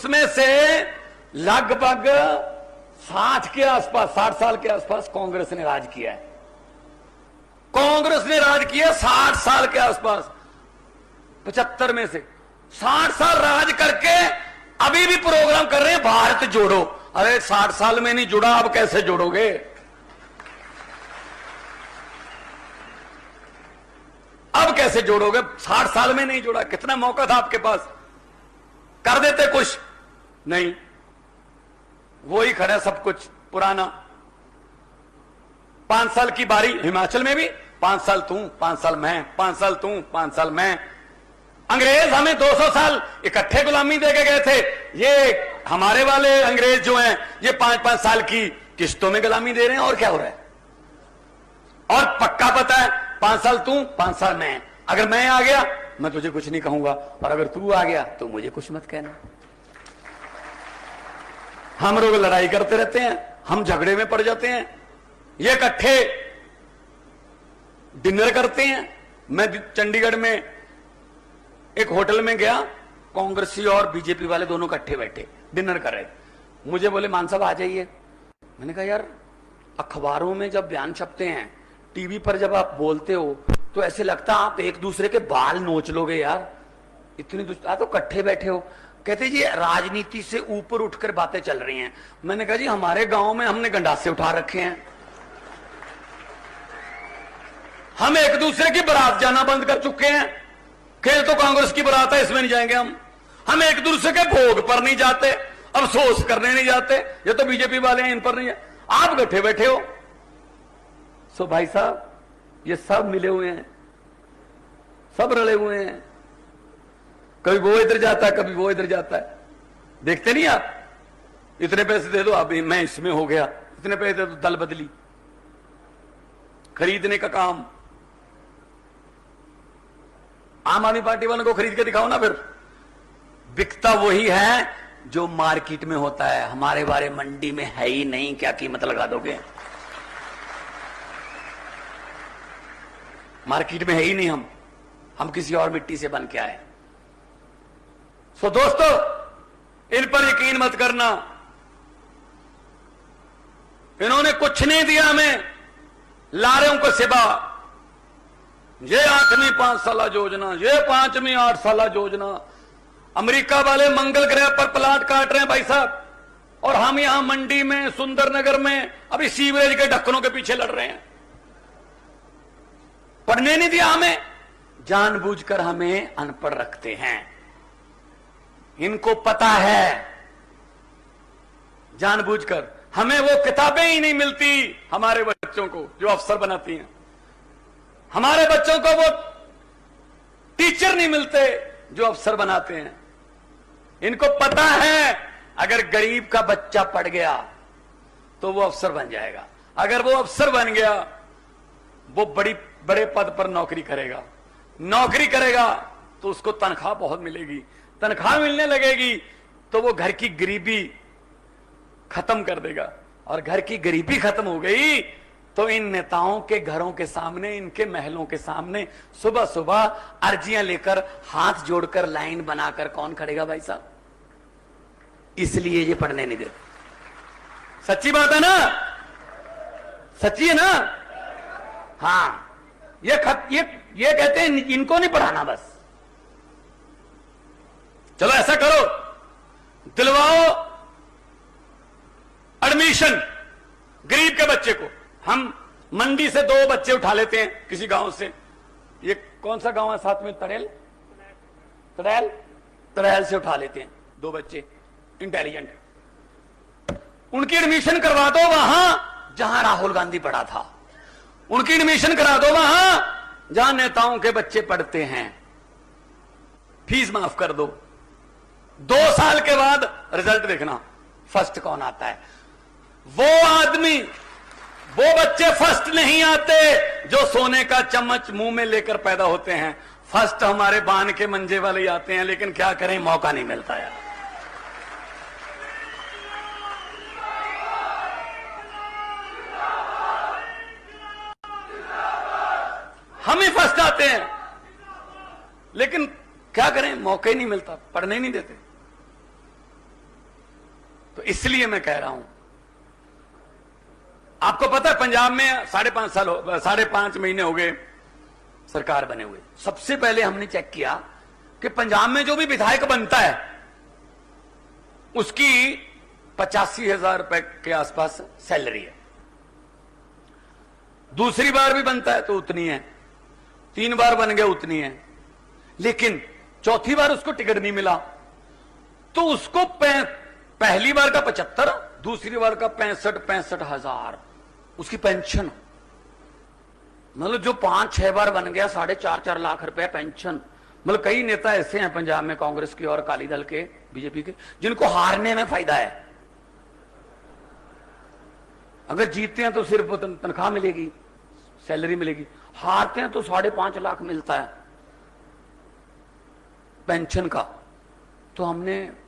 उसमें से लगभग 60 के आसपास, 60 साल के आसपास कांग्रेस ने राज किया है। कांग्रेस ने राज किया 60 साल के आसपास। 75 में से 60 साल राज करके अभी भी प्रोग्राम कर रहे हैं भारत जोड़ो। अरे 60 साल में नहीं जुड़ा, अब कैसे जोड़ोगे? अब कैसे जोड़ोगे? 60 साल में नहीं जुड़ा। कितना मौका था आपके पास, कर देते कुछ नहीं। वही खड़ा सब कुछ पुराना। 5 साल की बारी हिमाचल में भी, 5 साल तू 5 साल मैं, 5 साल तू 5 साल मैं। अंग्रेज हमें 200 साल इकट्ठे गुलामी देके गए थे। ये हमारे वाले अंग्रेज जो हैं ये 5-5 साल की किस्तों में गुलामी दे रहे हैं। और क्या हो रहा है? और पक्का पता है 5 साल तू 5 साल मैं। अगर मैं आ गया मैं तुझे कुछ नहीं कहूंगा, और अगर तू आ गया तो मुझे कुछ मत कहना। हम लोग लड़ाई करते रहते हैं, हम झगड़े में पड़ जाते हैं, ये इकट्ठे डिनर करते हैं। मैं चंडीगढ़ में एक होटल में गया, कांग्रेसी और बीजेपी वाले दोनों इकट्ठे बैठे डिनर कर रहे थे। मुझे बोले मान साहब आ जाइए। मैंने कहा यार अखबारों में जब बयान छपते हैं, टीवी पर जब आप बोलते हो तो ऐसे लगता है आप एक दूसरे के बाल नोच लोगे यार, इतनी तो इकट्ठे बैठे हो। कहते जी राजनीति से ऊपर उठकर बातें चल रही हैं। मैंने कहा जी हमारे गांव में हमने गंडासे उठा रखे हैं, हम एक दूसरे की बारात जाना बंद कर चुके हैं। खेल तो कांग्रेस की बारात है, इसमें नहीं जाएंगे हम एक दूसरे के भोग पर नहीं जाते, अफसोस करने नहीं जाते। ये तो बीजेपी वाले हैं, इन पर नहीं। आप बैठे बैठे हो। सो भाई साहब ये सब मिले हुए हैं, सब रले हुए हैं। कभी वो इधर जाता है, कभी वो इधर जाता है। देखते नहीं आप? इतने पैसे दे दो, अभी मैं इसमें हो गया, इतने पैसे दे दो, दल बदली, खरीदने का काम। आम आदमी पार्टी वालों को खरीद के दिखाओ ना, फिर बिकता वही है जो मार्केट में होता है। हमारे बारे मंडी में है ही नहीं, क्या कीमत लगा दोगे? मार्केट में है ही नहीं, हम किसी और मिट्टी से बन के आए। सो दोस्तों इन पर यकीन मत करना, इन्होंने कुछ नहीं दिया हमें, लारों को सिवा ये 8वीं 5 साल योजना, ये 5वीं 8 साल योजना। अमेरिका वाले मंगल ग्रह पर प्लाट काट रहे हैं भाई साहब, और हम यहां मंडी में, सुंदरनगर में अभी सीवरेज के ढक्कनों के पीछे लड़ रहे हैं। पढ़ने नहीं दिया हमें, जानबूझकर हमें अनपढ़ रखते हैं। इनको पता है जानबूझकर हमें वो किताबें ही नहीं मिलती हमारे बच्चों को जो अफसर बनाती हैं। हमारे बच्चों को वो टीचर नहीं मिलते जो अफसर बनाते हैं। इनको पता है अगर गरीब का बच्चा पढ़ गया तो वो अफसर बन जाएगा। अगर वो अफसर बन गया, वो बड़े पद पर नौकरी करेगा तो उसको तनख्वाह बहुत मिलेगी। तनख्वाह मिलने लगेगी तो वो घर की गरीबी खत्म कर देगा, और घर की गरीबी खत्म हो गई तो इन नेताओं के घरों के सामने, इनके महलों के सामने सुबह सुबह अर्जियां लेकर, हाथ जोड़कर, लाइन बनाकर कौन खड़ेगा भाई साहब? इसलिए ये पढ़ने नहीं देते। सच्ची बात है ना? सच्ची है ना? हाँ, ये कहते हैं इनको नहीं पढ़ाना, बस चलो ऐसा करो, दिलवाओ एडमिशन गरीब के बच्चे को। हम मंडी से 2 बच्चे उठा लेते हैं किसी गांव से। ये कौन सा गांव है साथ में? तड़ैल से उठा लेते हैं 2 बच्चे इंटेलिजेंट। उनकी एडमिशन करवा दो वहां जहां राहुल गांधी पढ़ा था। उनकी एडमिशन करा दो वहां जहां नेताओं के बच्चे पढ़ते हैं। फीस माफ कर दो। 2 साल के बाद रिजल्ट देखना, फर्स्ट कौन आता है। वो आदमी, वो बच्चे फर्स्ट नहीं आते जो सोने का चम्मच मुंह में लेकर पैदा होते हैं। फर्स्ट हमारे बान के मंजे वाले आते हैं, लेकिन क्या करें, मौका नहीं मिलता यार। हम ही फर्स्ट आते हैं, लेकिन क्या करें, मौका ही नहीं मिलता, पढ़ने नहीं देते। तो इसलिए मैं कह रहा हूं, आपको पता है पंजाब में 5.5 महीने हो गए सरकार बने हुए। सबसे पहले हमने चेक किया कि पंजाब में जो भी विधायक बनता है उसकी 85,000 रुपए के आसपास सैलरी है। दूसरी बार भी बनता है तो उतनी है, 3 बार बन गया उतनी है, लेकिन चौथी बार उसको टिकट नहीं मिला तो उसको पहली बार का 75, दूसरी बार का 65,000 उसकी पेंशन। मतलब जो 5-6 बार बन गया 4.5 लाख रुपए पेंशन। मतलब कई नेता ऐसे हैं पंजाब में कांग्रेस के और अकाली दल के, बीजेपी के, जिनको हारने में फायदा है। अगर जीतते हैं तो सिर्फ तनख्वाह मिलेगी, सैलरी मिलेगी, हारते हैं तो 5.5 लाख मिलता है पेंशन का। तो हमने